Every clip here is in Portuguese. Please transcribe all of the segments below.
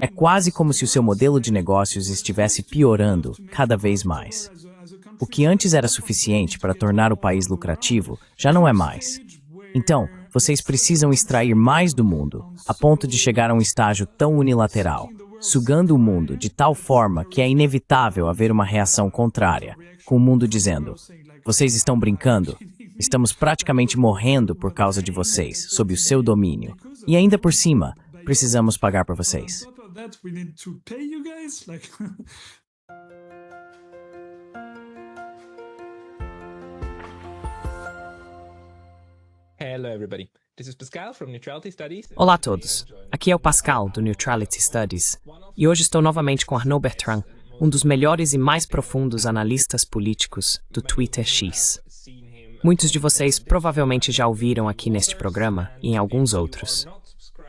É quase como se o seu modelo de negócios estivesse piorando cada vez mais. O que antes era suficiente para tornar o país lucrativo, já não é mais. Então, vocês precisam extrair mais do mundo, a ponto de chegar a um estágio tão unilateral, sugando o mundo de tal forma que é inevitável haver uma reação contrária, com o mundo dizendo: vocês estão brincando? Estamos praticamente morrendo por causa de vocês, sob o seu domínio. E ainda por cima, precisamos pagar por vocês. Hello everybody. This is Pascal from Neutrality Studies. Olá a todos, aqui é o Pascal do Neutrality Studies e hoje estou novamente com Arnaud Bertrand, um dos melhores e mais profundos analistas políticos do Twitter X. Muitos de vocês provavelmente já ouviram aqui neste programa e em alguns outros.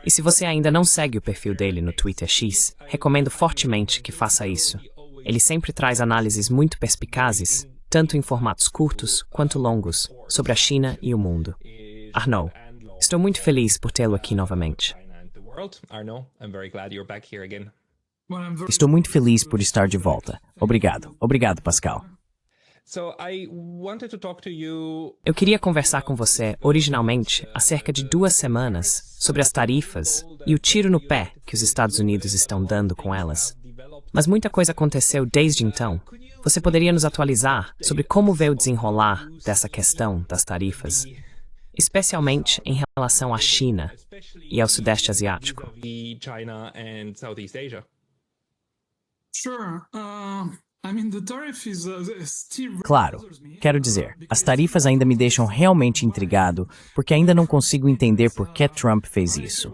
E se você ainda não segue o perfil dele no Twitter X, recomendo fortemente que faça isso. Ele sempre traz análises muito perspicazes, tanto em formatos curtos quanto longos, sobre a China e o mundo. Arnaud, estou muito feliz por tê-lo aqui novamente. Estou muito feliz por estar de volta. Obrigado. Obrigado, Pascal. Eu queria conversar com você, originalmente, há cerca de 2 semanas, sobre as tarifas e o tiro no pé que os Estados Unidos estão dando com elas. Mas muita coisa aconteceu desde então. Você poderia nos atualizar sobre como veio o desenrolar dessa questão das tarifas, especialmente em relação à China e ao Sudeste Asiático? Claro, quero dizer, as tarifas ainda me deixam realmente intrigado, porque ainda não consigo entender por que Trump fez isso.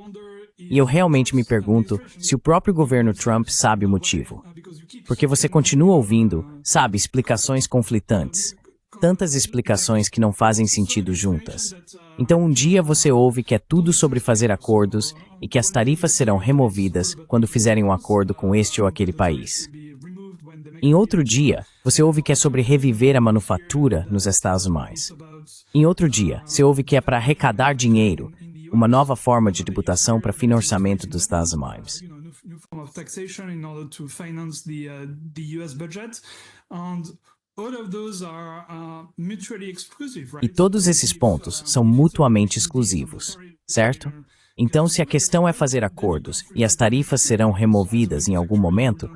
E eu realmente me pergunto se o próprio governo Trump sabe o motivo. Porque você continua ouvindo, sabe, explicações conflitantes. Tantas explicações que não fazem sentido juntas. Então um dia você ouve que é tudo sobre fazer acordos e que as tarifas serão removidas quando fizerem um acordo com este ou aquele país. Em outro dia, você ouve que é sobre reviver a manufatura nos Estados Unidos. Em outro dia, você ouve que é para arrecadar dinheiro, uma nova forma de tributação para orçamento dos Estados Unidos. E todos esses pontos são mutuamente exclusivos, certo? Então, se a questão é fazer acordos e as tarifas serão removidas em algum momento,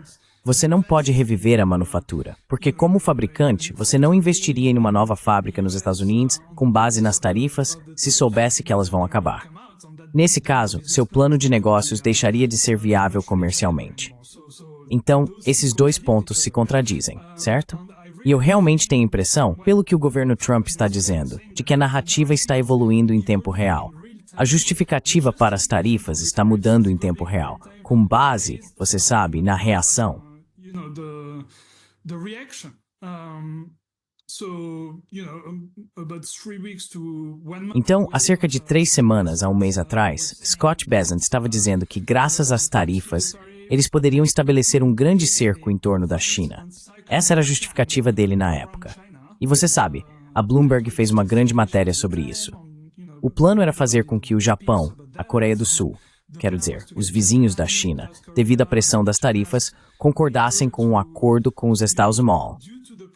você não pode reviver a manufatura, porque como fabricante, você não investiria em uma nova fábrica nos Estados Unidos com base nas tarifas se soubesse que elas vão acabar. Nesse caso, seu plano de negócios deixaria de ser viável comercialmente. Então, esses 2 pontos se contradizem, certo? E eu realmente tenho a impressão, pelo que o governo Trump está dizendo, de que a narrativa está evoluindo em tempo real. A justificativa para as tarifas está mudando em tempo real, com base, você sabe, na reação. Então, há cerca de 3 semanas a um mês atrás, Scott Bessent estava dizendo que, graças às tarifas, eles poderiam estabelecer um grande cerco em torno da China. Essa era a justificativa dele na época. E você sabe, a Bloomberg fez uma grande matéria sobre isso. O plano era fazer com que o Japão, a Coreia do Sul, quero dizer, os vizinhos da China, devido à pressão das tarifas, concordassem com um acordo com os Estados Unidos,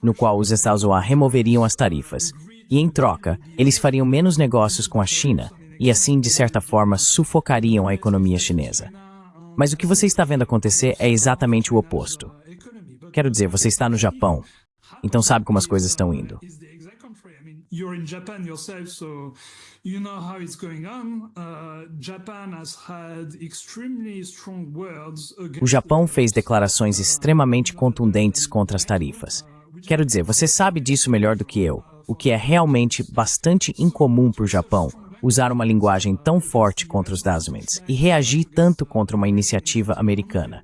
no qual os Estados Unidos removeriam as tarifas, e em troca, eles fariam menos negócios com a China, e assim, de certa forma, sufocariam a economia chinesa. Mas o que você está vendo acontecer é exatamente o oposto. Quero dizer, você está no Japão, então sabe como as coisas estão indo. O Japão fez declarações extremamente contundentes contra as tarifas. Quero dizer, você sabe disso melhor do que eu, o que é realmente bastante incomum para o Japão usar uma linguagem tão forte contra os Estados Unidos e reagir tanto contra uma iniciativa americana.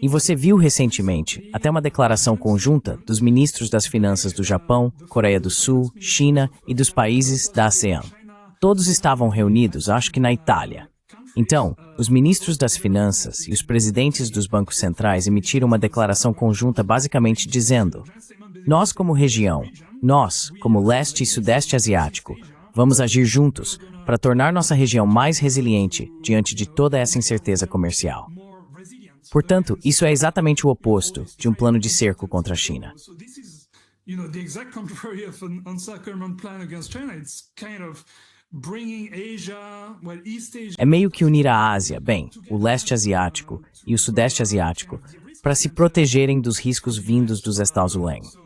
E você viu recentemente até uma declaração conjunta dos ministros das finanças do Japão, Coreia do Sul, China e dos países da ASEAN. Todos estavam reunidos, acho que na Itália. Então, os ministros das finanças e os presidentes dos bancos centrais emitiram uma declaração conjunta basicamente dizendo: nós como região, nós como leste e sudeste asiático, vamos agir juntos para tornar nossa região mais resiliente diante de toda essa incerteza comercial. Portanto, isso é exatamente o oposto de um plano de cerco contra a China. É meio que unir a Ásia, o leste asiático e o sudeste asiático, para se protegerem dos riscos vindos dos Estados Unidos.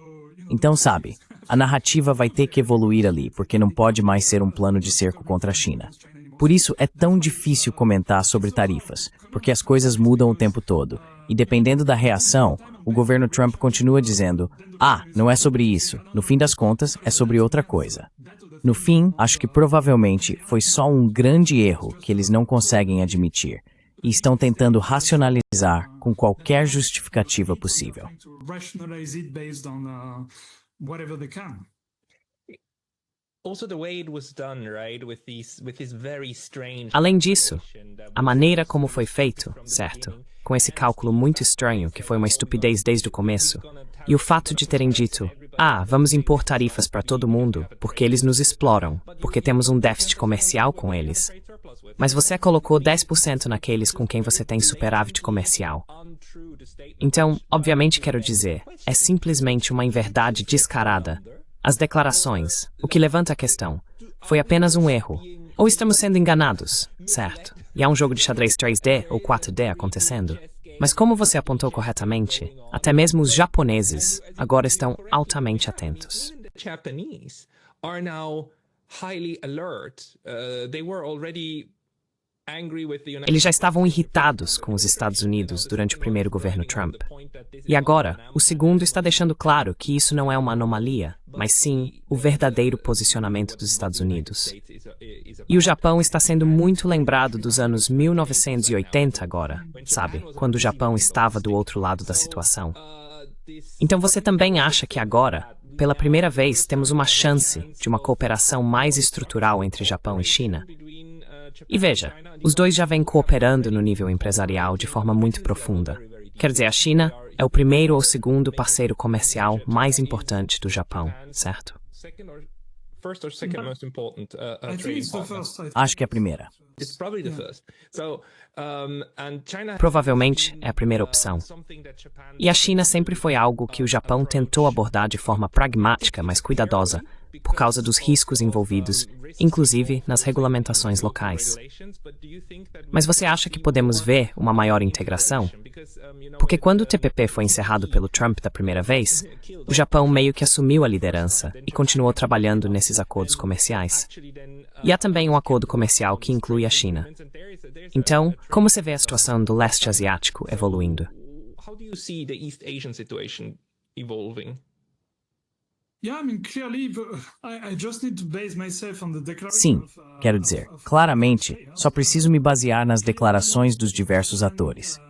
Então, sabe, a narrativa vai ter que evoluir ali, porque não pode mais ser um plano de cerco contra a China. Por isso é tão difícil comentar sobre tarifas, porque as coisas mudam o tempo todo. E dependendo da reação, o governo Trump continua dizendo: não é sobre isso. No fim das contas, é sobre outra coisa. No fim, acho que provavelmente foi só um grande erro que eles não conseguem admitir e estão tentando racionalizar com qualquer justificativa possível. Além disso, a maneira como foi feito, certo? Com esse cálculo muito estranho, que foi uma estupidez desde o começo, e o fato de terem dito: vamos impor tarifas para todo mundo, porque eles nos exploram, porque temos um déficit comercial com eles. Mas você colocou 10% naqueles com quem você tem superávit comercial. Então, obviamente quero dizer, é simplesmente uma inverdade descarada. As declarações, o que levanta a questão, foi apenas um erro. Ou estamos sendo enganados, certo? E há um jogo de xadrez 3D ou 4D acontecendo. Mas como você apontou corretamente, até mesmo os japoneses agora estão altamente atentos. Eles já estavam irritados com os Estados Unidos durante o primeiro governo Trump. E agora, o segundo está deixando claro que isso não é uma anomalia, mas sim o verdadeiro posicionamento dos Estados Unidos. E o Japão está sendo muito lembrado dos anos 1980 agora, sabe? Quando o Japão estava do outro lado da situação. Então você também acha que agora, pela primeira vez, temos uma chance de uma cooperação mais estrutural entre Japão e China? E veja, os dois já vêm cooperando no nível empresarial de forma muito profunda. Quer dizer, a China é o primeiro ou segundo parceiro comercial mais importante do Japão, certo? Acho que é a primeira. Provavelmente é a primeira opção. E a China sempre foi algo que o Japão tentou abordar de forma pragmática, mas cuidadosa, por causa dos riscos envolvidos, inclusive nas regulamentações locais. Mas você acha que podemos ver uma maior integração? Porque quando o TPP foi encerrado pelo Trump da primeira vez, o Japão meio que assumiu a liderança e continuou trabalhando nesses acordos comerciais. E há também um acordo comercial que inclui a China. Então, como você vê a situação do leste asiático evoluindo? Sim, quero dizer, claramente, só preciso me basear nas declarações dos diversos atores.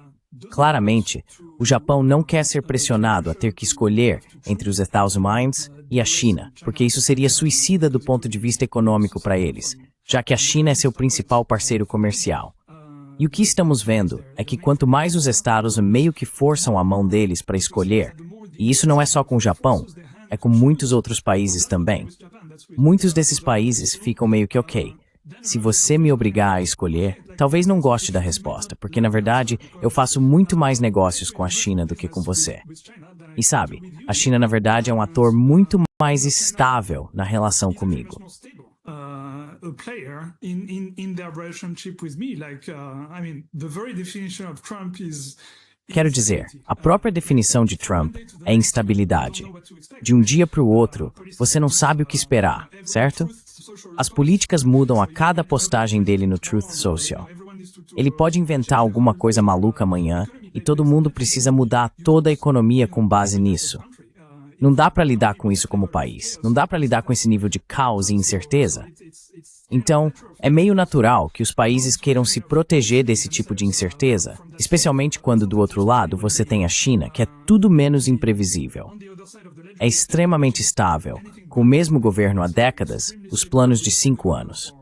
Claramente, o Japão não quer ser pressionado a ter que escolher entre os Estados Unidos e a China, porque isso seria suicida do ponto de vista econômico para eles, já que a China é seu principal parceiro comercial. E o que estamos vendo é que quanto mais os estados meio que forçam a mão deles para escolher, e isso não é só com o Japão, é com muitos outros países também. Muitos desses países ficam meio que ok. Se você me obrigar a escolher, talvez não goste da resposta, porque na verdade eu faço muito mais negócios com a China do que com você. E sabe, a China na verdade é um ator muito mais estável na relação comigo. Quero dizer, a própria definição de Trump é instabilidade. De um dia para o outro, você não sabe o que esperar, certo? As políticas mudam a cada postagem dele no Truth Social. Ele pode inventar alguma coisa maluca amanhã e todo mundo precisa mudar toda a economia com base nisso. Não dá para lidar com isso como país. Não dá para lidar com esse nível de caos e incerteza. Então, é meio natural que os países queiram se proteger desse tipo de incerteza, especialmente quando do outro lado você tem a China, que é tudo menos imprevisível. É extremamente estável, com o mesmo governo há décadas, os planos de 5 anos.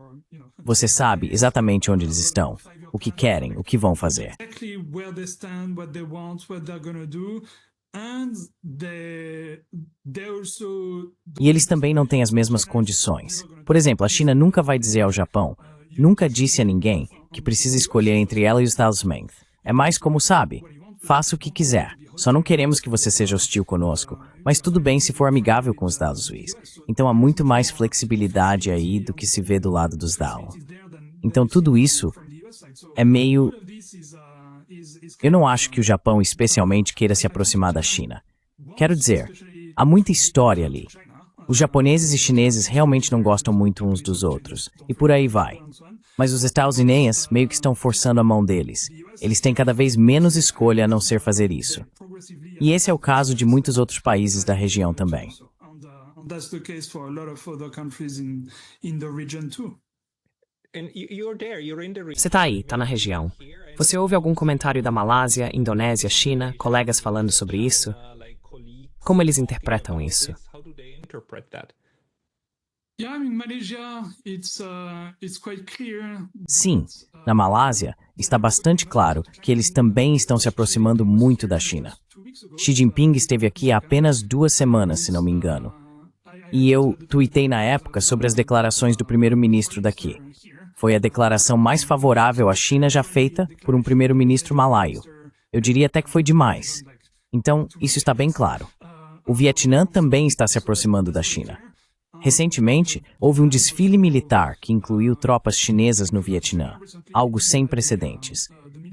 Você sabe exatamente onde eles estão, o que querem, o que vão fazer. E eles também não têm as mesmas condições. Por exemplo, a China nunca vai dizer ao Japão, nunca disse a ninguém que precisa escolher entre ela e os Estados Unidos. É mais como sabe, faça o que quiser. Só não queremos que você seja hostil conosco, mas tudo bem se for amigável com os Estados Unidos. Então há muito mais flexibilidade aí do que se vê do lado dos DAO. Então tudo isso é meio... Eu não acho que o Japão especialmente queira se aproximar da China. Quero dizer, há muita história ali. Os japoneses e chineses realmente não gostam muito uns dos outros, e por aí vai. Mas os Estados Unidos meio que estão forçando a mão deles. Eles têm cada vez menos escolha a não ser fazer isso. E esse é o caso de muitos outros países da região também. Você tá aí, tá na região. Você ouve algum comentário da Malásia, Indonésia, China, colegas falando sobre isso? Como eles interpretam isso? Sim, na Malásia está bastante claro que eles também estão se aproximando muito da China. Xi Jinping esteve aqui há apenas 2 semanas, se não me engano. E eu tuitei na época sobre as declarações do primeiro-ministro daqui. Foi a declaração mais favorável à China já feita por um primeiro-ministro malaio. Eu diria até que foi demais. Então, isso está bem claro. O Vietnã também está se aproximando da China. Recentemente, houve um desfile militar que incluiu tropas chinesas no Vietnã, algo sem precedentes.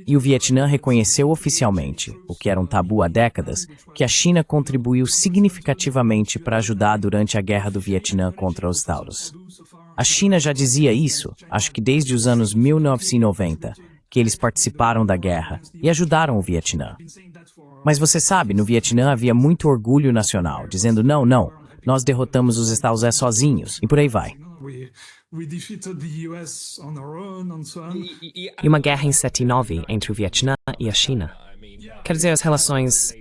E o Vietnã reconheceu oficialmente, o que era um tabu há décadas, que a China contribuiu significativamente para ajudar durante a guerra do Vietnã contra os Taurus. A China já dizia isso, acho que desde os anos 1990, que eles participaram da guerra e ajudaram o Vietnã. Mas você sabe, no Vietnã havia muito orgulho nacional, dizendo não, nós derrotamos os Estados Unidos sozinhos, e por aí vai. E uma guerra em 79 entre o Vietnã e a China. Quer dizer, as relações...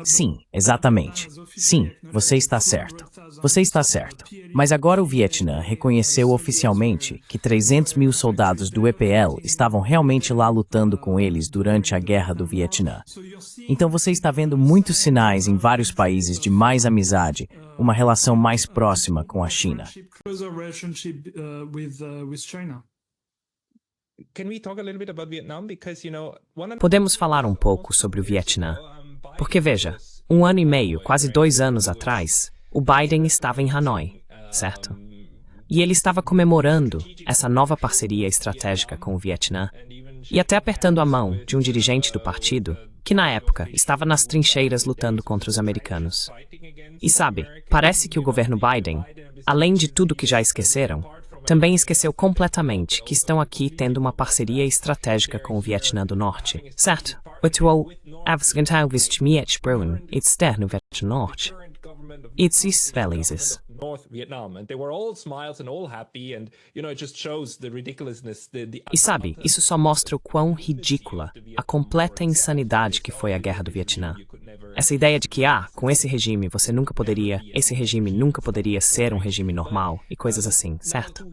Sim, exatamente. Sim, você está certo. Você está certo. Mas agora o Vietnã reconheceu oficialmente que 300 mil soldados do EPL estavam realmente lá lutando com eles durante a guerra do Vietnã. Então você está vendo muitos sinais em vários países de mais amizade, uma relação mais próxima com a China. Podemos falar um pouco sobre o Vietnã. Porque veja, 1 ano e meio, quase 2 anos atrás, o Biden estava em Hanoi, certo? E ele estava comemorando essa nova parceria estratégica com o Vietnã e até apertando a mão de um dirigente do partido que, na época, estava nas trincheiras lutando contra os americanos. E sabe, parece que o governo Biden, além de tudo que já esqueceram, também esqueceu completamente que estão aqui tendo uma parceria estratégica com o Vietnã do Norte, certo? Atual Afghanistan Vietnamese Brown, it's der no Vietnã Norte. It's is felizes. North Vietnam, and they were all smiles and all happy, and it just shows the ridiculousness. E sabe, isso só mostra o quão ridícula, a completa insanidade que foi a guerra do Vietnã. Essa ideia de que, com esse regime esse regime nunca poderia ser um regime normal, e coisas assim, certo?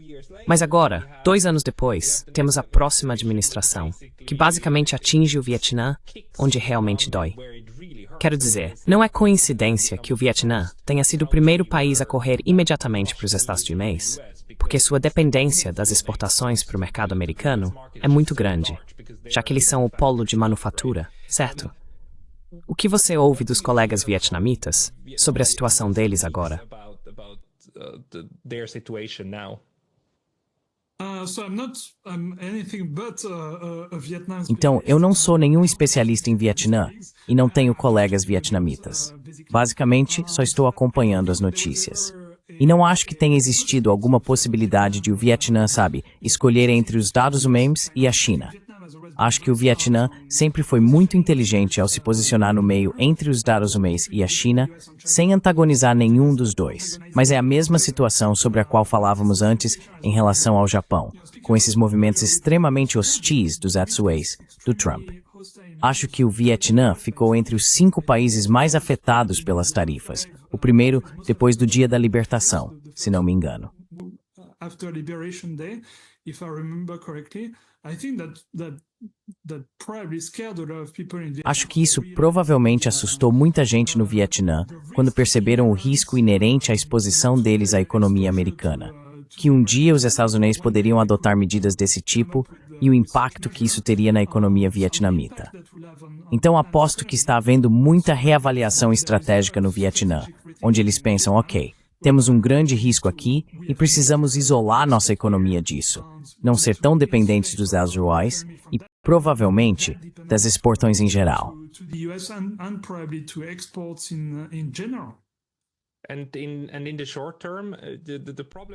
Mas agora, 2 anos depois, temos a próxima administração, que basicamente atinge o Vietnã onde realmente dói. Quero dizer, não é coincidência que o Vietnã tenha sido o primeiro país a correr imediatamente para os Estados Unidos, porque sua dependência das exportações para o mercado americano é muito grande, já que eles são o polo de manufatura, certo? O que você ouve dos colegas vietnamitas sobre a situação deles agora? Então, eu não sou nenhum especialista em Vietnã e não tenho colegas vietnamitas. Basicamente, só estou acompanhando as notícias. E não acho que tenha existido alguma possibilidade de o Vietnã, escolher entre os Estados Unidos e a China. Acho que o Vietnã sempre foi muito inteligente ao se posicionar no meio entre os Estados Unidos e a China, sem antagonizar nenhum dos dois. Mas é a mesma situação sobre a qual falávamos antes em relação ao Japão, com esses movimentos extremamente hostis dos Atsueis, do Trump. Acho que o Vietnã ficou entre os 5 países mais afetados pelas tarifas, o primeiro depois do Dia da Libertação, se não me engano. Acho que isso provavelmente assustou muita gente no Vietnã quando perceberam o risco inerente à exposição deles à economia americana, que um dia os Estados Unidos poderiam adotar medidas desse tipo e o impacto que isso teria na economia vietnamita. Então aposto que está havendo muita reavaliação estratégica no Vietnã, onde eles pensam, ok, temos um grande risco aqui e precisamos isolar nossa economia disso, não ser tão dependentes dos Estados Unidos e, provavelmente, das exportações em geral.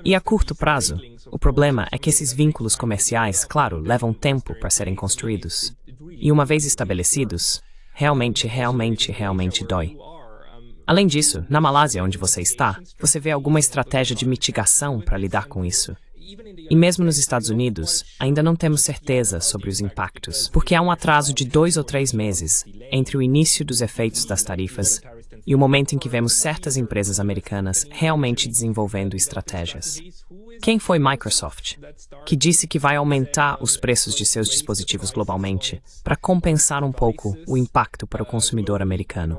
E a curto prazo, o problema é que esses vínculos comerciais, claro, levam tempo para serem construídos. E uma vez estabelecidos, realmente dói. Além disso, na Malásia, onde você está, você vê alguma estratégia de mitigação para lidar com isso. E mesmo nos Estados Unidos, ainda não temos certeza sobre os impactos, porque há um atraso de 2 ou 3 meses entre o início dos efeitos das tarifas e o momento em que vemos certas empresas americanas realmente desenvolvendo estratégias. Quem foi Microsoft, que disse que vai aumentar os preços de seus dispositivos globalmente para compensar um pouco o impacto para o consumidor americano?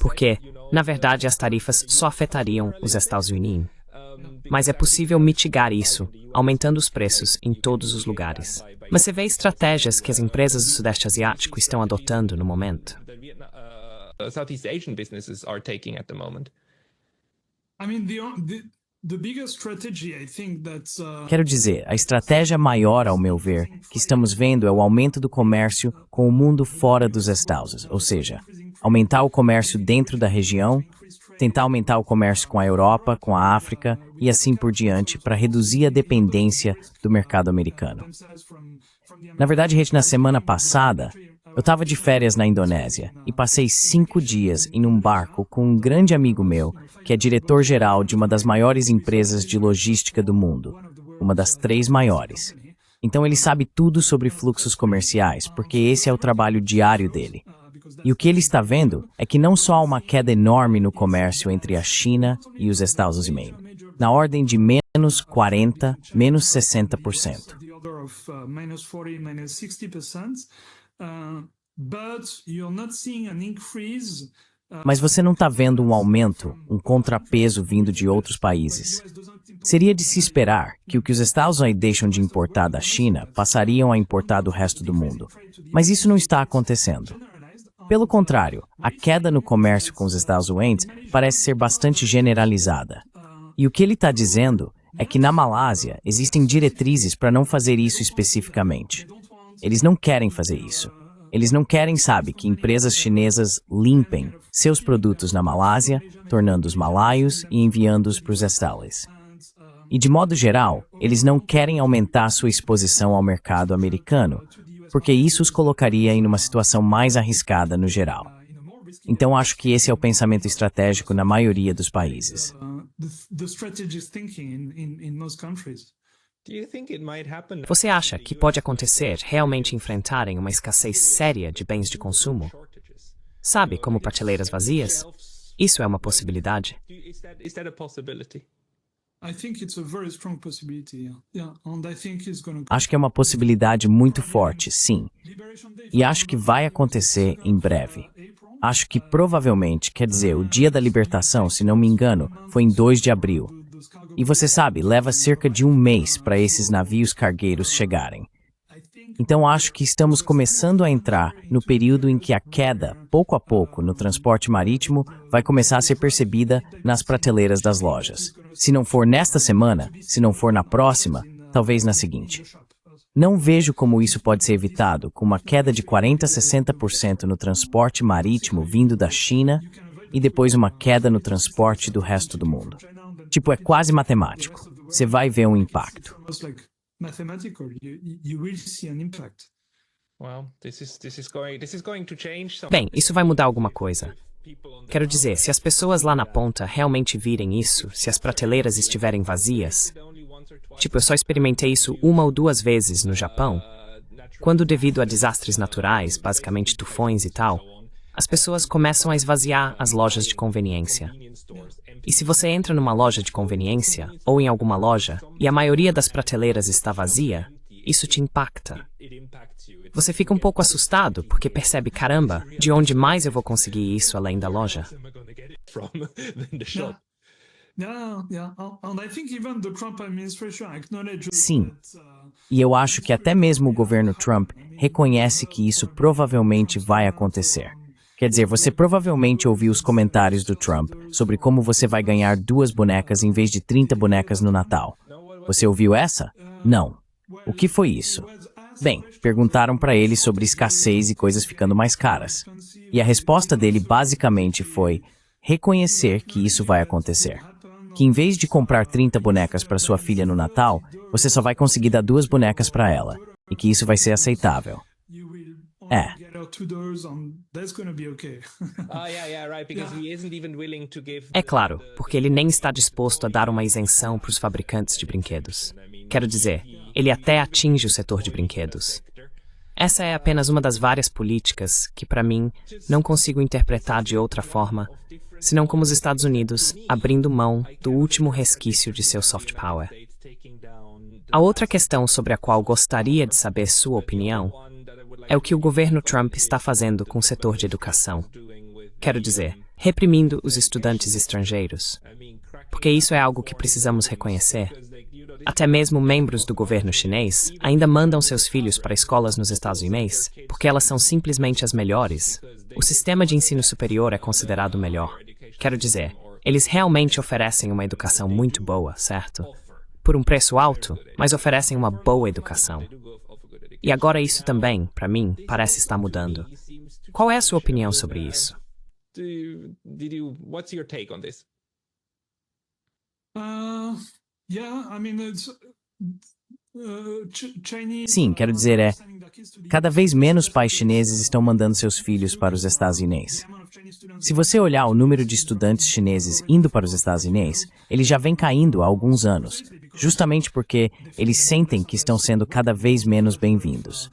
Porque, na verdade, as tarifas só afetariam os Estados Unidos. Mas é possível mitigar isso, aumentando os preços em todos os lugares. Mas você vê estratégias que as empresas do Sudeste Asiático estão adotando no momento. Southeast Asian businesses are taking at the moment. Quero dizer, a estratégia maior, ao meu ver, que estamos vendo é o aumento do comércio com o mundo fora dos Estados, ou seja, aumentar o comércio dentro da região, tentar aumentar o comércio com a Europa, com a África e assim por diante, para reduzir a dependência do mercado americano. Na verdade, na semana passada, eu estava de férias na Indonésia e passei 5 dias em um barco com um grande amigo meu, que é diretor-geral de uma das maiores empresas de logística do mundo, uma das 3 maiores. Então ele sabe tudo sobre fluxos comerciais, porque esse é o trabalho diário dele. E o que ele está vendo é que não só há uma queda enorme no comércio entre a China e os Estados Unidos, na ordem de menos 40%, menos 60%. Mas você não está vendo um aumento, um contrapeso vindo de outros países. Seria de se esperar que o que os Estados Unidos deixam de importar da China passariam a importar do resto do mundo. Mas isso não está acontecendo. Pelo contrário, a queda no comércio com os Estados Unidos parece ser bastante generalizada. E o que ele está dizendo é que na Malásia existem diretrizes para não fazer isso especificamente. Eles não querem fazer isso. Eles não querem, que empresas chinesas limpem seus produtos na Malásia, tornando-os malaios e enviando-os para os Estados. E de modo geral, eles não querem aumentar sua exposição ao mercado americano, porque isso os colocaria em uma situação mais arriscada no geral. Então acho que esse é o pensamento estratégico na maioria dos países. Você acha que pode acontecer realmente enfrentarem uma escassez séria de bens de consumo? Sabe, como prateleiras vazias? Isso é uma possibilidade. Acho que é uma possibilidade muito forte, sim. E acho que vai acontecer em breve. Acho que provavelmente, o dia da libertação, se não me engano, foi em 2 de abril. E você sabe, leva cerca de 1 mês para esses navios cargueiros chegarem. Então acho que estamos começando a entrar no período em que a queda, pouco a pouco, no transporte marítimo vai começar a ser percebida nas prateleiras das lojas. Se não for nesta semana, se não for na próxima, talvez na seguinte. Não vejo como isso pode ser evitado com uma queda de 40% a 60% no transporte marítimo vindo da China e depois uma queda no transporte do resto do mundo. É quase matemático. Você vai ver um impacto. Bem, isso vai mudar alguma coisa. Quero dizer, se as pessoas lá na ponta realmente virem isso, se as prateleiras estiverem vazias... eu só experimentei isso 1 ou 2 vezes no Japão, quando devido a desastres naturais, basicamente tufões e tal, as pessoas começam a esvaziar as lojas de conveniência. E se você entra numa loja de conveniência, ou em alguma loja, e a maioria das prateleiras está vazia, isso te impacta. Você fica um pouco assustado porque percebe, caramba, de onde mais eu vou conseguir isso além da loja? Sim, e eu acho que até mesmo o governo Trump reconhece que isso provavelmente vai acontecer. Quer dizer, você provavelmente ouviu os comentários do Trump sobre como você vai ganhar 2 bonecas em vez de 30 bonecas no Natal. Você ouviu essa? Não. O que foi isso? Bem, perguntaram para ele sobre escassez e coisas ficando mais caras. E a resposta dele basicamente foi reconhecer que isso vai acontecer. Que em vez de comprar 30 bonecas para sua filha no Natal, você só vai conseguir dar 2 bonecas para ela. E que isso vai ser aceitável. É. É claro, porque ele nem está disposto a dar uma isenção para os fabricantes de brinquedos. Quero dizer, ele até atinge o setor de brinquedos. Essa é apenas uma das várias políticas que, para mim, não consigo interpretar de outra forma, senão como os Estados Unidos abrindo mão do último resquício de seu soft power. A outra questão sobre a qual gostaria de saber sua opinião é o que o governo Trump está fazendo com o setor de educação. Quero dizer, reprimindo os estudantes estrangeiros. Porque isso é algo que precisamos reconhecer. Até mesmo membros do governo chinês ainda mandam seus filhos para escolas nos Estados Unidos porque elas são simplesmente as melhores. O sistema de ensino superior é considerado o melhor. Quero dizer, eles realmente oferecem uma educação muito boa, certo? Por um preço alto, mas oferecem uma boa educação. E agora isso também, para mim, parece estar mudando. Qual é a sua opinião sobre isso? What's your take on this? Sim, quero dizer, cada vez menos pais chineses estão mandando seus filhos para os Estados Unidos. Se você olhar o número de estudantes chineses indo para os Estados Unidos, ele já vem caindo há alguns anos, justamente porque eles sentem que estão sendo cada vez menos bem-vindos.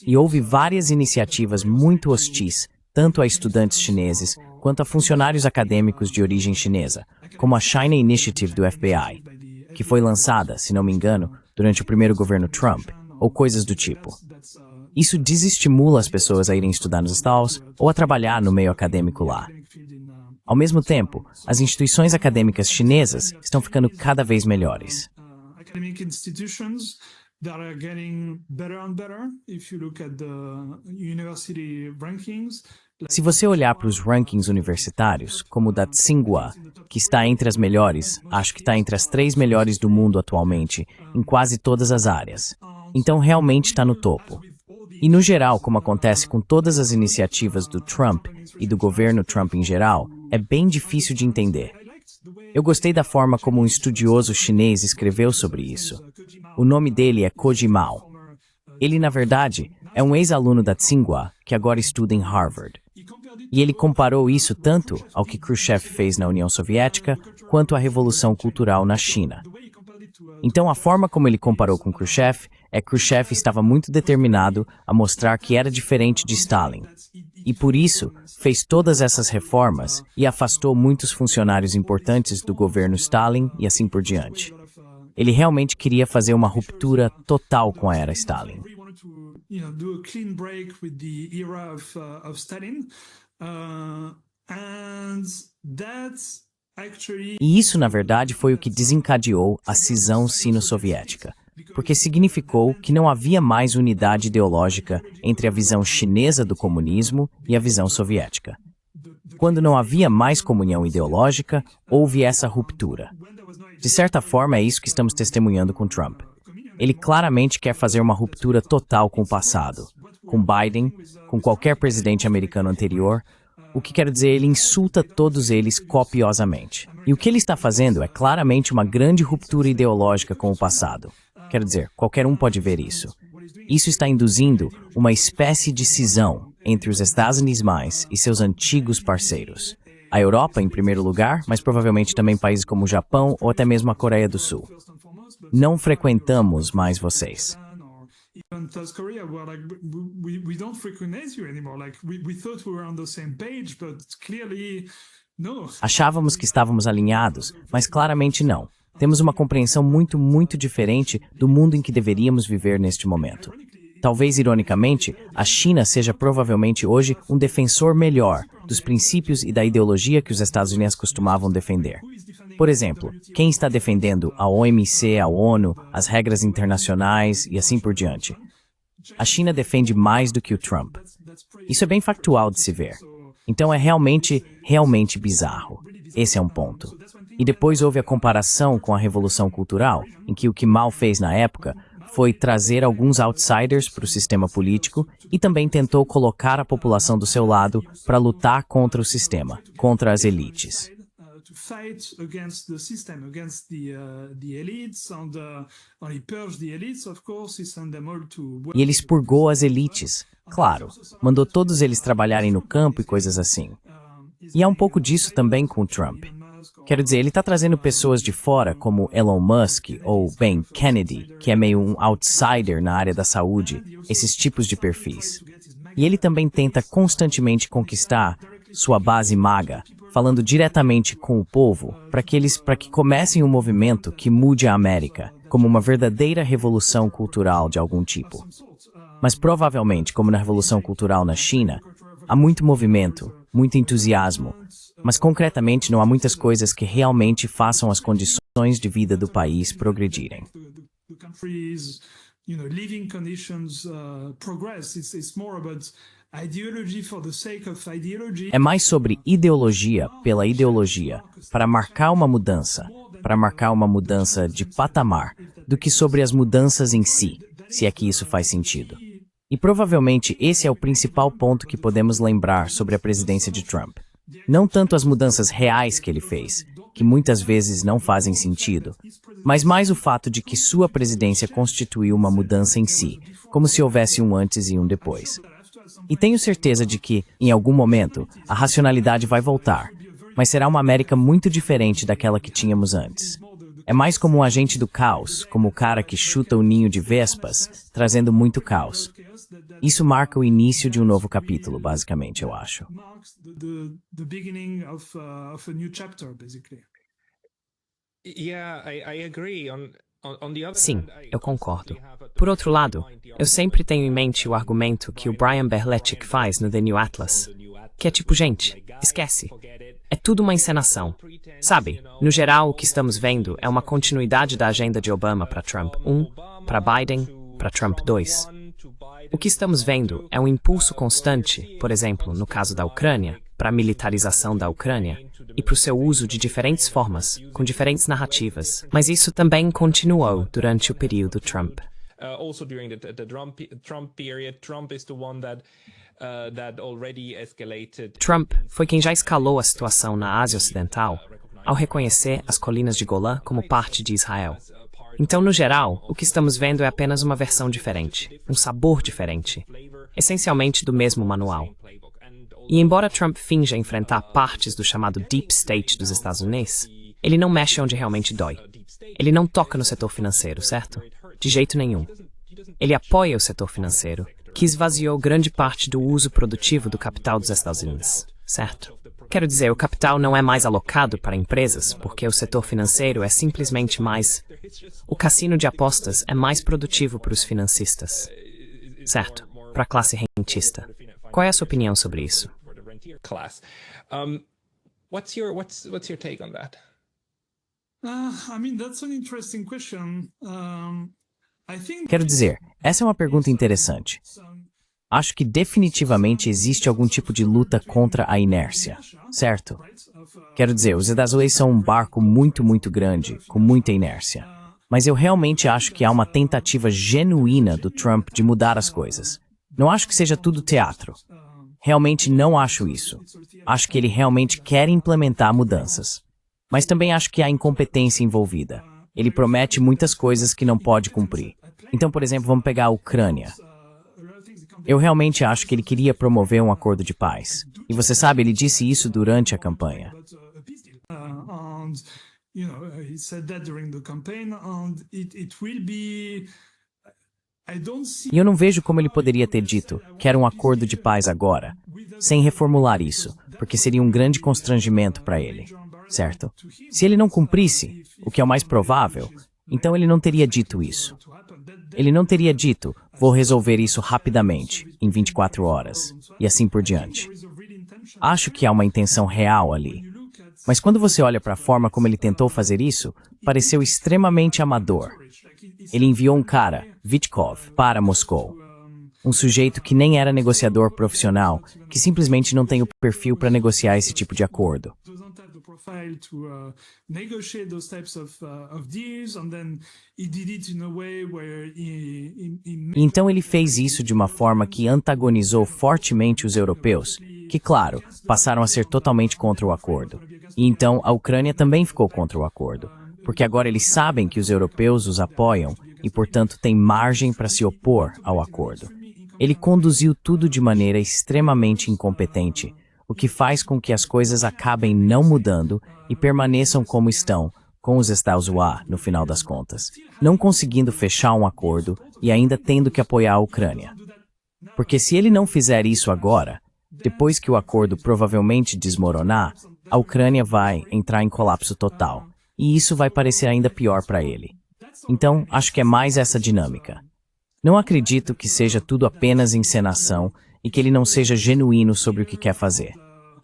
E houve várias iniciativas muito hostis, tanto a estudantes chineses quanto a funcionários acadêmicos de origem chinesa, como a China Initiative do FBI, que foi lançada, se não me engano, durante o primeiro governo Trump, ou coisas do tipo. Isso desestimula as pessoas a irem estudar nos Estados ou a trabalhar no meio acadêmico lá. Ao mesmo tempo, as instituições acadêmicas chinesas estão ficando cada vez melhores. Se você olhar para os rankings universitários, como o da Tsinghua, que está entre as melhores, acho que está entre as 3 melhores do mundo atualmente, em quase todas as áreas. Então realmente está no topo. E no geral, como acontece com todas as iniciativas do Trump e do governo Trump em geral, é bem difícil de entender. Eu gostei da forma como um estudioso chinês escreveu sobre isso. O nome dele é Koji Mao. Ele, na verdade, é um ex-aluno da Tsinghua que agora estuda em Harvard. E ele comparou isso tanto ao que Khrushchev fez na União Soviética quanto à Revolução Cultural na China. Então, a forma como ele comparou com Khrushchev é que Khrushchev estava muito determinado a mostrar que era diferente de Stalin. E por isso, fez todas essas reformas e afastou muitos funcionários importantes do governo Stalin e assim por diante. Ele realmente queria fazer uma ruptura total com a era Stalin. E isso, na verdade, foi o que desencadeou a cisão sino-soviética, porque significou que não havia mais unidade ideológica entre a visão chinesa do comunismo e a visão soviética. Quando não havia mais comunhão ideológica, houve essa ruptura. De certa forma, é isso que estamos testemunhando com Trump. Ele claramente quer fazer uma ruptura total com o passado, com Biden, com qualquer presidente americano anterior. O que quero dizer, ele insulta todos eles copiosamente. E o que ele está fazendo é claramente uma grande ruptura ideológica com o passado. Quero dizer, qualquer um pode ver isso. Isso está induzindo uma espécie de cisão entre os Estados Unidos e seus antigos parceiros. A Europa, em primeiro lugar, mas provavelmente também países como o Japão ou até mesmo a Coreia do Sul. Não frequentamos mais vocês. Achávamos que estávamos alinhados, mas claramente não. temos uma compreensão muito diferente do mundo em que deveríamos viver neste momento. Talvez, ironicamente, a China seja provavelmente hoje um defensor melhor dos princípios e da ideologia que os Estados Unidos costumavam defender. Por exemplo, quem está defendendo a OMC, a ONU, as regras internacionais e assim por diante? A China defende mais do que o Trump. Isso é bem factual de se ver. Então é realmente bizarro. Esse é um ponto. E depois houve a comparação com a Revolução Cultural, em que o que Mao fez na época foi trazer alguns outsiders para o sistema político e também tentou colocar a população do seu lado para lutar contra o sistema, contra as elites. E ele expurgou as elites, claro, mandou todos eles trabalharem no campo e coisas assim. E há um pouco disso também com o Trump. Quero dizer, ele está trazendo pessoas de fora como Elon Musk ou Ben Kennedy, que é meio um outsider na área da saúde, esses tipos de perfis. E ele também tenta constantemente conquistar sua base MAGA, falando diretamente com o povo, para que comecem um movimento que mude a América, como uma verdadeira revolução cultural de algum tipo. Mas provavelmente, como na Revolução Cultural na China, há muito movimento, muito entusiasmo, mas concretamente não há muitas coisas que realmente façam as condições de vida do país progredirem. É mais sobre ideologia pela ideologia, para marcar uma mudança de patamar, do que sobre as mudanças em si, se é que isso faz sentido. E provavelmente esse é o principal ponto que podemos lembrar sobre a presidência de Trump. Não tanto as mudanças reais que ele fez, que muitas vezes não fazem sentido, mas mais o fato de que sua presidência constituiu uma mudança em si, como se houvesse um antes e um depois. E tenho certeza de que, em algum momento, a racionalidade vai voltar, mas será uma América muito diferente daquela que tínhamos antes. É mais como um agente do caos, como o cara que chuta o ninho de vespas, trazendo muito caos. Isso marca o início de um novo capítulo, basicamente, eu acho. Sim, eu concordo. Por outro lado, eu sempre tenho em mente o argumento que o Brian Berlechik faz no The New Atlas, que é tipo, gente, esquece. É tudo uma encenação. Sabe, no geral, o que estamos vendo é uma continuidade da agenda de Obama para Trump 1, para Biden, para Trump 2. O que estamos vendo é um impulso constante, por exemplo, no caso da Ucrânia, para a militarização da Ucrânia e para o seu uso de diferentes formas, com diferentes narrativas. Mas isso também continuou durante o período Trump. Trump foi quem já escalou a situação na Ásia Ocidental ao reconhecer as colinas de Golã como parte de Israel. Então, no geral, o que estamos vendo é apenas uma versão diferente, um sabor diferente, essencialmente do mesmo manual. E embora Trump finja enfrentar partes do chamado Deep State dos Estados Unidos, ele não mexe onde realmente dói. Ele não toca no setor financeiro, certo? De jeito nenhum. Ele apoia o setor financeiro, que esvaziou grande parte do uso produtivo do capital dos Estados Unidos, certo? Quero dizer, o capital não é mais alocado para empresas, porque o setor financeiro é simplesmente mais... O cassino de apostas é mais produtivo para os financistas, certo? Para a classe rentista. Qual é a sua opinião sobre isso? What's your take on that? That's an interesting question. Quero dizer, essa é uma pergunta interessante. Acho que definitivamente existe algum tipo de luta contra a inércia, certo? Quero dizer, os Estados Unidos são um barco muito grande, com muita inércia. Mas eu realmente acho que há uma tentativa genuína do Trump de mudar as coisas. Não acho que seja tudo teatro. Realmente não acho isso. Acho que ele realmente quer implementar mudanças. Mas também acho que há incompetência envolvida. Ele promete muitas coisas que não pode cumprir. Então, por exemplo, vamos pegar a Ucrânia. Eu realmente acho que ele queria promover um acordo de paz. E você sabe, ele disse isso durante a campanha. E eu não vejo como ele poderia ter dito, quero um acordo de paz agora, sem reformular isso, porque seria um grande constrangimento para ele. certo? Se ele não cumprisse, o que é o mais provável, então ele não teria dito isso. Ele não teria dito, vou resolver isso rapidamente, em 24 horas, e assim por diante. Acho que há uma intenção real ali. Mas quando você olha para a forma como ele tentou fazer isso, pareceu extremamente amador. Ele enviou um cara, Vitkov, para Moscou. Um sujeito que nem era negociador profissional, que simplesmente não tem o perfil para negociar esse tipo de acordo. Então ele fez isso de uma forma que antagonizou fortemente os europeus, que, claro, passaram a ser totalmente contra o acordo. E então a Ucrânia também ficou contra o acordo, porque agora eles sabem que os europeus os apoiam e, portanto, têm margem para se opor ao acordo. Ele conduziu tudo de maneira extremamente incompetente, o que faz com que as coisas acabem não mudando e permaneçam como estão, com os Estados Unidos no final das contas, não conseguindo fechar um acordo e ainda tendo que apoiar a Ucrânia. Porque se ele não fizer isso agora, depois que o acordo provavelmente desmoronar, a Ucrânia vai entrar em colapso total, e isso vai parecer ainda pior para ele. Então, acho que é mais essa dinâmica. Não acredito que seja tudo apenas encenação e que ele não seja genuíno sobre o que quer fazer.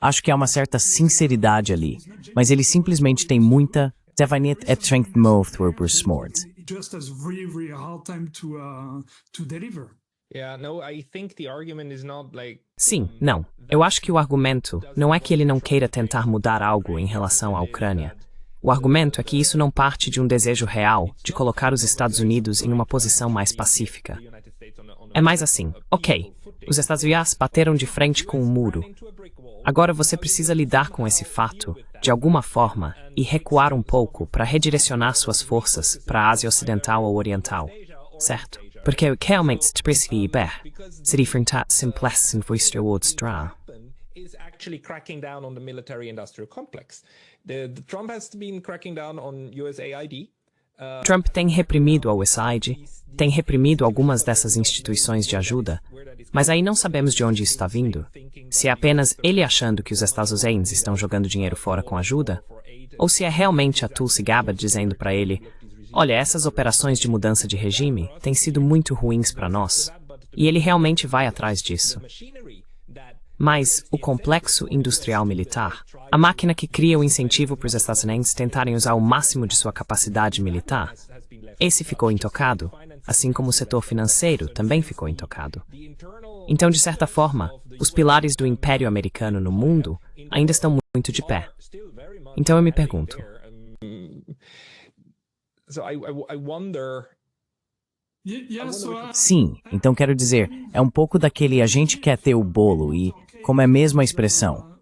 Acho que há uma certa sinceridade ali, mas ele simplesmente tem muita Sim, não. Eu acho que o argumento não é que ele não queira tentar mudar algo em relação à Ucrânia. O argumento é que isso não parte de um desejo real de colocar os Estados Unidos em uma posição mais pacífica. É mais assim, ok, os Estados Unidos bateram de frente com um muro. Agora você precisa lidar com esse fato, de alguma forma, e recuar um pouco para redirecionar suas forças para a Ásia Ocidental ou Oriental, certo? Porque o que realmente se precisa se enfrentar simplesmente em vista outra. Is actually cracking down on the military industrial complex. The Trump has been cracking down on USAID. Trump tem reprimido a USAID, tem reprimido algumas dessas instituições de ajuda, mas aí não sabemos de onde isso está vindo. Se é apenas ele achando que os Estados Unidos estão jogando dinheiro fora com ajuda, ou se é realmente a Tulsi Gabbard dizendo para ele, olha, essas operações de mudança de regime têm sido muito ruins para nós, e ele realmente vai atrás disso. Mas o complexo industrial militar, a máquina que cria o incentivo para os Estados Unidos tentarem usar o máximo de sua capacidade militar, esse ficou intocado, assim como o setor financeiro também ficou intocado. Então, de certa forma, os pilares do Império Americano no mundo ainda estão muito de pé. Então eu me pergunto. Sim, então quero dizer, é um pouco daquele a gente quer ter o bolo e, como é mesmo a expressão?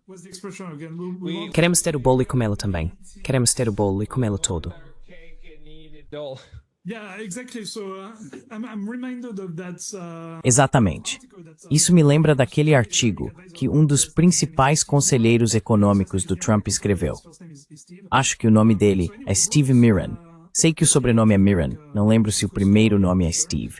Queremos ter o bolo e comê-lo também. Queremos ter o bolo e comê-lo todo. Exatamente. Isso me lembra daquele artigo que um dos principais conselheiros econômicos do Trump escreveu. Acho que o nome dele é Steve Mirren. Sei que o sobrenome é Mirren, não lembro se o primeiro nome é Steve.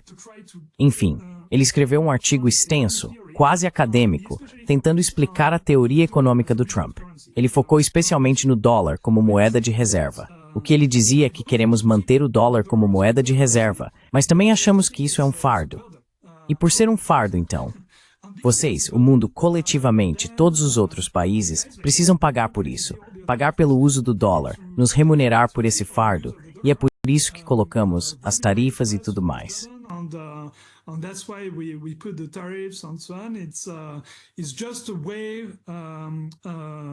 Enfim, ele escreveu um artigo extenso, quase acadêmico, tentando explicar a teoria econômica do Trump. Ele focou especialmente no dólar como moeda de reserva. O que ele dizia é que queremos manter o dólar como moeda de reserva, mas também achamos que isso é um fardo. E por ser um fardo, então, vocês, o mundo coletivamente, todos os outros países, precisam pagar por isso, pagar pelo uso do dólar, nos remunerar por esse fardo, e é por isso que colocamos as tarifas e tudo mais.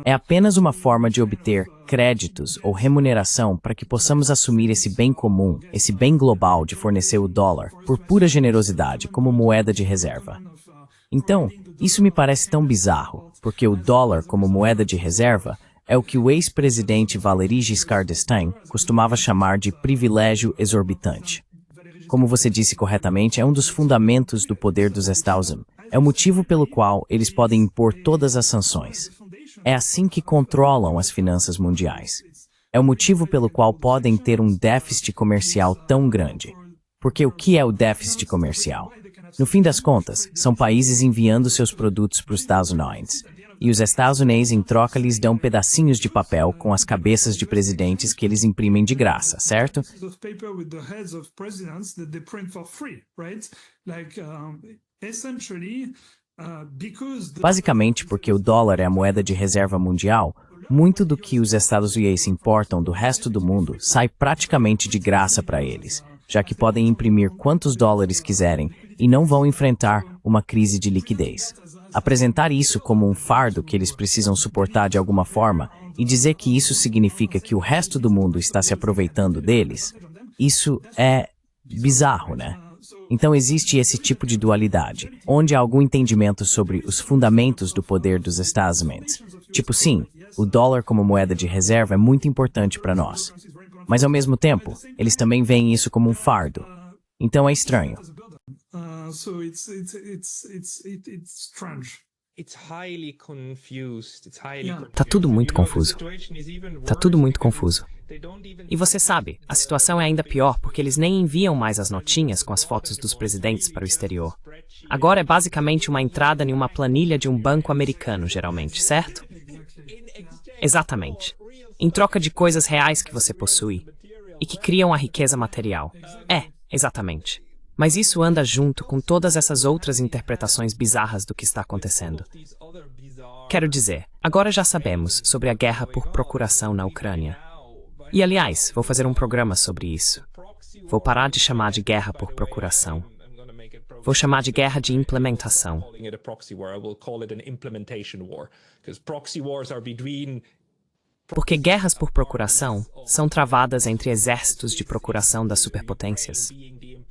É apenas uma forma de obter créditos ou remuneração para que possamos assumir esse bem comum, esse bem global de fornecer o dólar, por pura generosidade, como moeda de reserva. Então, isso me parece tão bizarro, porque o dólar como moeda de reserva é o que o ex-presidente Valéry Giscard d'Estaing costumava chamar de privilégio exorbitante. Como você disse corretamente, é um dos fundamentos do poder dos Estados Unidos. É o motivo pelo qual eles podem impor todas as sanções. É assim que controlam as finanças mundiais. É o motivo pelo qual podem ter um déficit comercial tão grande. Porque o que é o déficit comercial? No fim das contas, são países enviando seus produtos para os Estados Unidos. E os Estados Unidos, em troca, lhes dão pedacinhos de papel com as cabeças de presidentes que eles imprimem de graça, certo? Those paper with the heads of presidents that they print for free, right? Like, essentially, because Basicamente porque o dólar é a moeda de reserva mundial, muito do que os Estados Unidos importam do resto do mundo sai praticamente de graça para eles, já que podem imprimir quantos dólares quiserem e não vão enfrentar uma crise de liquidez. Apresentar isso como um fardo que eles precisam suportar de alguma forma e dizer que isso significa que o resto do mundo está se aproveitando deles, isso é bizarro, né? Então existe esse tipo de dualidade, onde há algum entendimento sobre os fundamentos do poder dos Estados Unidos. Tipo, sim, o dólar como moeda de reserva é muito importante para nós. Mas ao mesmo tempo, eles também veem isso como um fardo. Então é estranho. so it's strange. It's highly confused. It's highly Yeah. confused. Tá tudo muito You know, the confuso. situation is even Tá worse tudo muito because confuso. they don't even E você sabe, a situação é ainda pior porque eles nem enviam mais as notinhas com as fotos dos presidentes para o exterior. Agora é basicamente uma entrada em uma planilha de um banco americano, geralmente, certo? Exatamente. Em troca de coisas reais que você possui e que criam a riqueza material. Exatamente. Mas isso anda junto com todas essas outras interpretações bizarras do que está acontecendo. Quero dizer, agora já sabemos sobre a guerra por procuração na Ucrânia. E, aliás, vou fazer um programa sobre isso. Vou parar de chamar de guerra por procuração. Vou chamar de guerra de implementação. calling it a proxy war. I will call it an implementation war, because proxy wars are between Porque guerras por procuração são travadas entre exércitos de procuração das superpotências.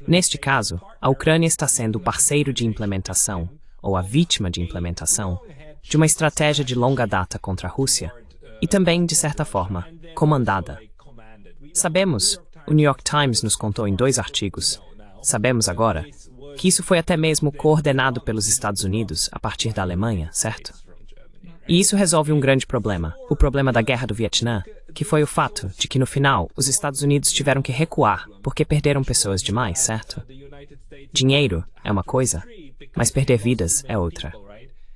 Neste caso, a Ucrânia está sendo o parceiro de implementação, ou a vítima de implementação, de uma estratégia de longa data contra a Rússia, e também, de certa forma, comandada. Sabemos, o New York Times nos contou em 2 artigos, sabemos agora, que isso foi até mesmo coordenado pelos Estados Unidos a partir da Alemanha, certo? E isso resolve um grande problema, o problema da guerra do Vietnã, que foi o fato de que no final os Estados Unidos tiveram que recuar porque perderam pessoas demais, certo? Dinheiro é uma coisa, mas perder vidas é outra.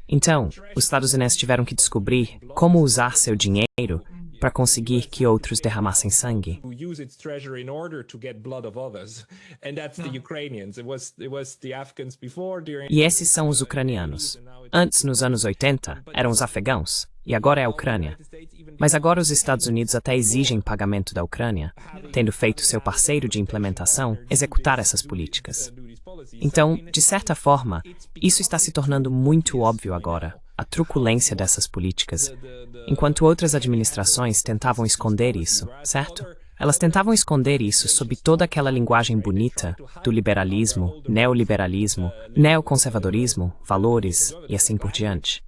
Então, os Estados Unidos tiveram que descobrir como usar seu dinheiro para conseguir que outros derramassem sangue. who use its treasure in order to get blood of others, and that's the Ukrainians. It was the Afghans before, during E esses são os ucranianos. Antes, nos anos 80, eram os afegãos, e agora é a Ucrânia. Mas agora os Estados Unidos até exigem pagamento da Ucrânia, tendo feito seu parceiro de implementação executar essas políticas. Então, de certa forma, isso está se tornando muito óbvio agora, a truculência dessas políticas, enquanto outras administrações tentavam esconder isso, certo? Elas tentavam esconder isso sob toda aquela linguagem bonita do liberalismo, neoliberalismo, neoconservadorismo, valores e assim por diante.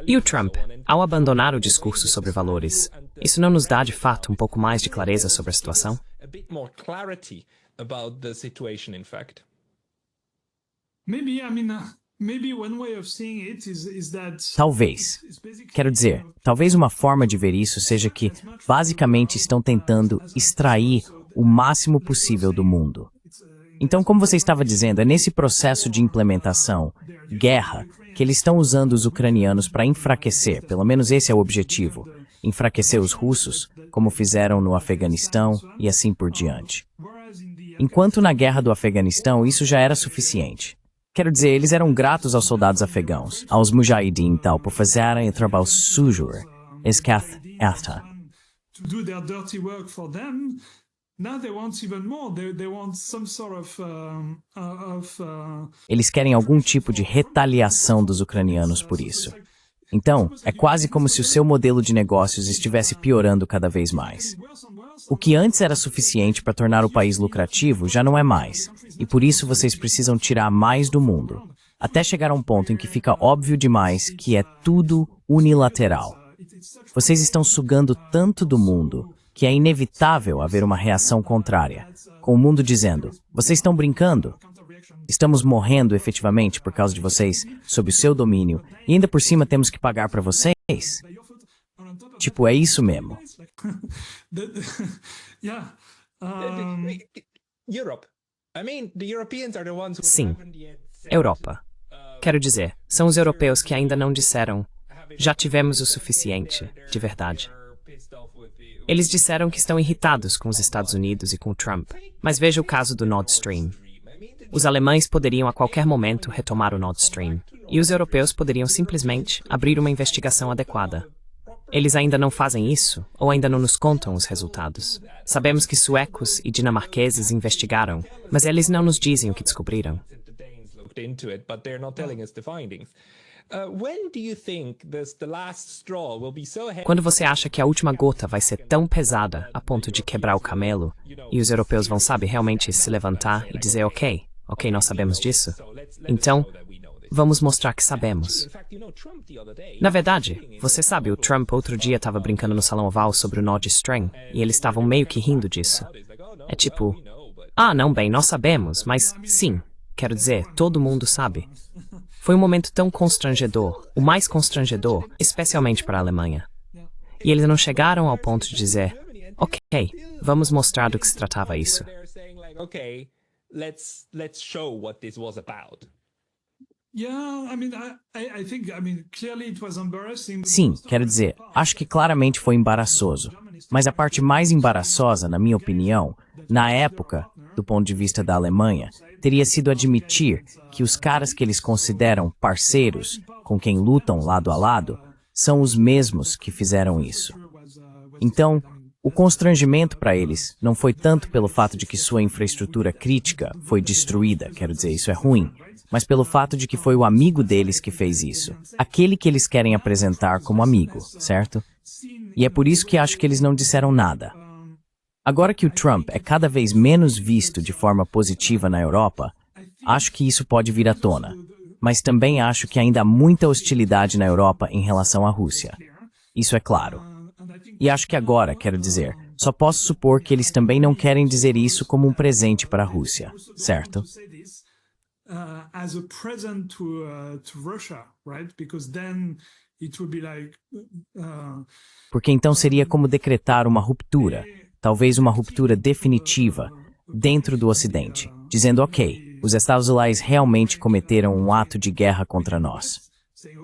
E o Trump, ao abandonar o discurso sobre valores, isso não nos dá de fato um pouco mais de clareza sobre a situação? a bit more clarity about the situation, in fact. Maybe, maybe one way of seeing it is that Talvez. it's basically Quero dizer, talvez uma forma de ver isso seja que, basicamente, estão tentando extrair o máximo possível do mundo. Então, como você estava dizendo, é nesse processo de implementação, guerra, que eles estão usando os ucranianos para enfraquecer, pelo menos esse é o objetivo, enfraquecer os russos, como fizeram no Afeganistão e assim por diante. whereas in the Enquanto na guerra do Afeganistão isso já era suficiente. Quero dizer, eles eram gratos aos soldados afegãos, aos mujahideen e tal, por fazerem o trabalho sujo, escath esta. to do their dirty work for them, now they want even more. They want some sort of Eles querem algum tipo de retaliação dos ucranianos por isso. Então, é quase como se o seu modelo de negócios estivesse piorando cada vez mais. O que antes era suficiente para tornar o país lucrativo já não é mais, e por isso vocês precisam tirar mais do mundo, até chegar a um ponto em que fica óbvio demais que é tudo unilateral. Vocês estão sugando tanto do mundo que é inevitável haver uma reação contrária, com o mundo dizendo: vocês estão brincando? Estamos morrendo efetivamente por causa de vocês, sob o seu domínio, e ainda por cima temos que pagar para vocês? Tipo, é isso mesmo. yeah. Europe. I mean, the Europeans are the ones who Sim. haven't yet said, Europa. Quero dizer, são os europeus que ainda não disseram Já tivemos o suficiente, de verdade. Eles disseram que estão irritados com os Estados Unidos e com Trump, mas veja o caso do Nord Stream. Os alemães poderiam a qualquer momento retomar o Nord Stream, e os europeus poderiam simplesmente abrir uma investigação adequada. Eles ainda não fazem isso, ou ainda não nos contam os resultados. Sabemos que suecos e dinamarqueses investigaram, mas eles não nos dizem o que descobriram. Quando você acha que a última gota vai ser tão pesada a ponto de quebrar o camelo, e os europeus vão, realmente se levantar e dizer, ok, nós sabemos disso, então vamos mostrar que sabemos. Na verdade, você sabe, o Trump outro dia estava brincando no Salão Oval sobre o Nord Stream, e eles estavam meio que rindo disso. É tipo, não bem, nós sabemos, mas sim, quero dizer, todo mundo sabe. Foi um momento tão constrangedor, o mais constrangedor, especialmente para a Alemanha. E eles não chegaram ao ponto de dizer, ok, vamos mostrar do que se tratava isso. Sim, quero dizer, acho que claramente foi embaraçoso. Mas a parte mais embaraçosa, na minha opinião, na época, do ponto de vista da Alemanha, teria sido admitir que os caras que eles consideram parceiros, com quem lutam lado a lado, são os mesmos que fizeram isso. Então, o constrangimento para eles não foi tanto pelo fato de que sua infraestrutura crítica foi destruída, quero dizer, isso é ruim, mas pelo fato de que foi o amigo deles que fez isso, aquele que eles querem apresentar como amigo, certo? E é por isso que acho que eles não disseram nada. Agora que o Trump é cada vez menos visto de forma positiva na Europa, acho que isso pode vir à tona. Mas também acho que ainda há muita hostilidade na Europa em relação à Rússia. Isso é claro. E acho que agora, quero dizer, só posso supor que eles também não querem dizer isso como um presente para a Rússia, certo? Porque então seria como decretar uma ruptura, talvez uma ruptura definitiva, dentro do Ocidente, dizendo, ok, os Estados Unidos realmente cometeram um ato de guerra contra nós.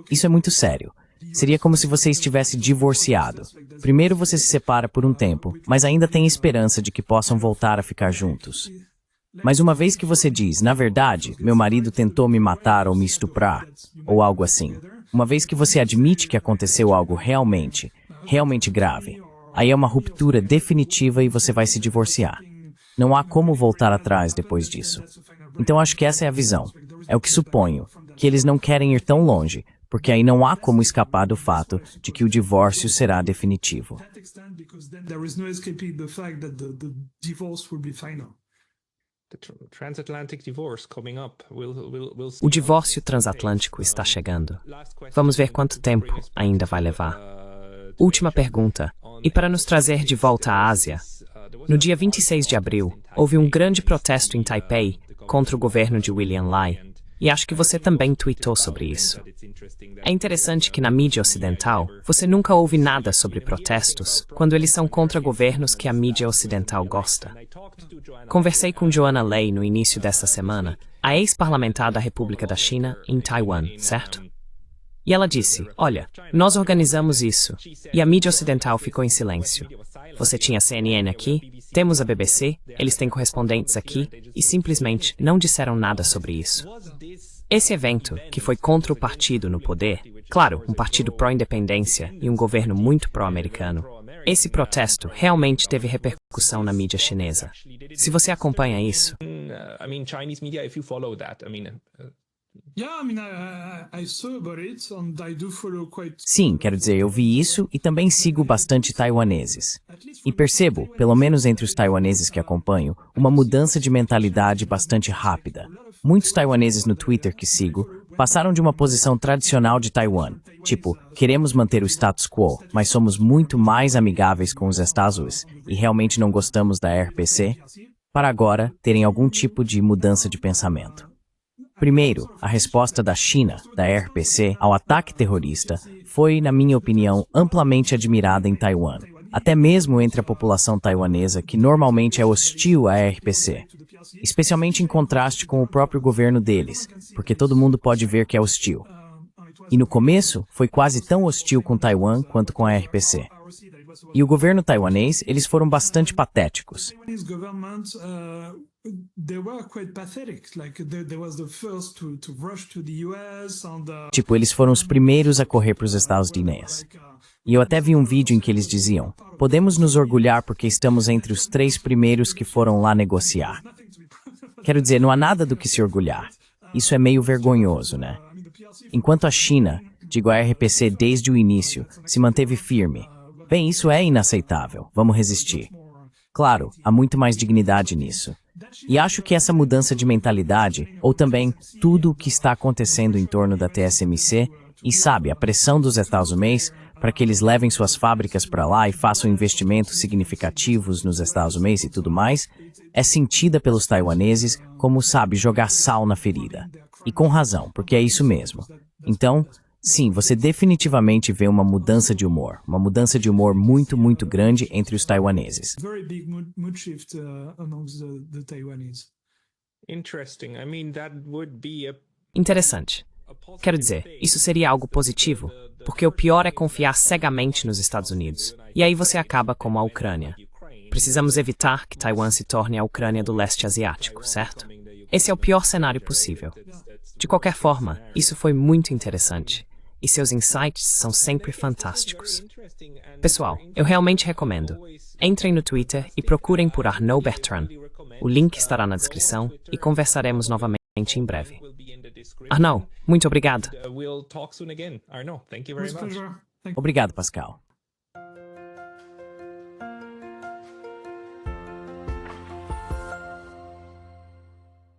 Isso é muito sério. Seria como se você estivesse divorciado. Primeiro você se separa por um tempo, mas ainda tem esperança de que possam voltar a ficar juntos. Mas uma vez que você diz, na verdade, meu marido tentou me matar ou me estuprar, ou algo assim, uma vez que você admite que aconteceu algo realmente grave, aí é uma ruptura definitiva e você vai se divorciar. Não há como voltar atrás depois disso. Então acho que essa é a visão. É o que suponho, que eles não querem ir tão longe, porque aí não há como escapar do fato de que o divórcio será definitivo. O divórcio transatlântico está chegando. Vamos ver quanto tempo ainda vai levar. Última pergunta. E para nos trazer de volta à Ásia, no dia 26 de abril, houve um grande protesto em Taipei contra o governo de William Lai, e acho que você também tweetou sobre isso. É interessante que na mídia ocidental, você nunca ouve nada sobre protestos quando eles são contra governos que a mídia ocidental gosta. Conversei com Joanna Lei no início desta semana, a ex-parlamentar da República da China em Taiwan, certo? E ela disse, olha, nós organizamos isso, e a mídia ocidental ficou em silêncio. Você tinha a CNN aqui, temos a BBC, eles têm correspondentes aqui, e simplesmente não disseram nada sobre isso. Esse evento, que foi contra o partido no poder, claro, um partido pró-independência e um governo muito pró-americano, esse protesto realmente teve repercussão na mídia chinesa. Se você acompanha isso... Sim, quero dizer, eu vi isso e também sigo bastante taiwaneses. E percebo, pelo menos entre os taiwaneses que acompanho, uma mudança de mentalidade bastante rápida. Muitos taiwaneses no Twitter que sigo passaram de uma posição tradicional de Taiwan, tipo, queremos manter o status quo, mas somos muito mais amigáveis com os Estados Unidos e realmente não gostamos da RPC, para agora terem algum tipo de mudança de pensamento. Primeiro, a resposta da China, da RPC, ao ataque terrorista foi, na minha opinião, amplamente admirada em Taiwan, até mesmo entre a população taiwanesa que normalmente é hostil à RPC, especialmente em contraste com o próprio governo deles, porque todo mundo pode ver que é hostil. E no começo, foi quase tão hostil com Taiwan quanto com a RPC. E o governo taiwanês, eles foram bastante patéticos. Tipo, eles foram os primeiros a correr para os Estados Unidos. E eu até vi um vídeo em que eles diziam: podemos nos orgulhar porque estamos entre os 3 primeiros que foram lá negociar. Quero dizer, não há nada do que se orgulhar. Isso é meio vergonhoso, né? Enquanto a China, digo a RPC desde o início, se manteve firme. Bem, isso é inaceitável. Vamos resistir. Claro, há muito mais dignidade nisso. E acho que essa mudança de mentalidade, ou também tudo o que está acontecendo em torno da TSMC, e sabe, a pressão dos Estados Unidos para que eles levem suas fábricas para lá e façam investimentos significativos nos Estados Unidos e tudo mais, é sentida pelos taiwaneses como, sabe, jogar sal na ferida. E com razão, porque é isso mesmo. Então, sim, você definitivamente vê uma mudança de humor muito, muito grande entre os taiwaneses. Interessante. Quero dizer, isso seria algo positivo, porque o pior é confiar cegamente nos Estados Unidos. E aí você acaba como a Ucrânia. Precisamos evitar que Taiwan se torne a Ucrânia do leste asiático, certo? Esse é o pior cenário possível. De qualquer forma, isso foi muito interessante. E seus insights são sempre fantásticos. Pessoal, eu realmente recomendo. Entrem no Twitter e procurem por Arnaud Bertrand. O link estará na descrição e conversaremos novamente em breve. Arnaud, muito obrigado. Obrigado, Pascal.